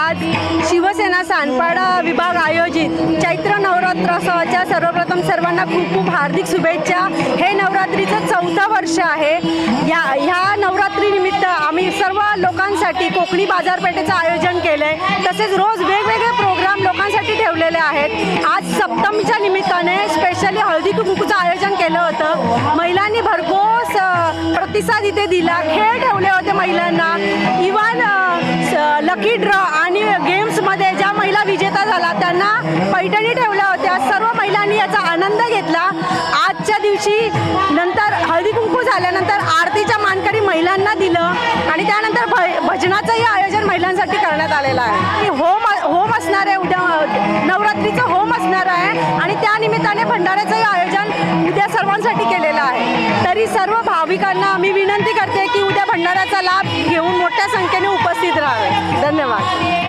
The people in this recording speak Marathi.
आज शिवसेना सानपाडा विभाग आयोजित चैत्र नवरात्रोत्सवाच्या सर्वप्रथम सर्वांना खूप खूप हार्दिक शुभेच्छा। हे नवरात्रीचं 4थं वर्ष आहे। ह्या नवरात्रीनिमित्त आम्ही सर्व लोकांसाठी कोकणी बाजारपेठेचं आयोजन केलंय। तसेच रोज वेगवेगळे प्रोग्राम लोकांसाठी ठेवलेले आहेत। आज सप्तमीच्या निमित्ताने स्पेशली हळदी कुंकूचं आयोजन केलं होतं। महिलांनी भरघोस प्रतिसाद इथे दिला। खेळ ठेवले होते महिलांना। इव्हन लकी ड्रॉ आणि गेम्समध्ये ज्या महिला विजेता झाला त्यांना पैठणी ठेवल्या होत्या। सर्व महिलांनी याचा आनंद घेतला। आजच्या दिवशी नंतर हळदी कुंकू झाल्यानंतर आरतीच्या मानकरी महिलांना दिलं आणि त्यानंतर भजनाचंही आयोजन महिलांसाठी करण्यात आलेलं आहे। होम असणार आहे, उद्या नवरात्रीचं होम असणार आहे आणि त्यानिमित्ताने भंडाऱ्याचंही आयोजन उद्या सर्वांसाठी केलेलं आहे। तरी सर्व भाविकांना मी विनंती करते की उद्या भंडाऱ्याचा लाभ घेऊन मोठ्या संख्येने उपस्थित राहावे। धन्यवाद।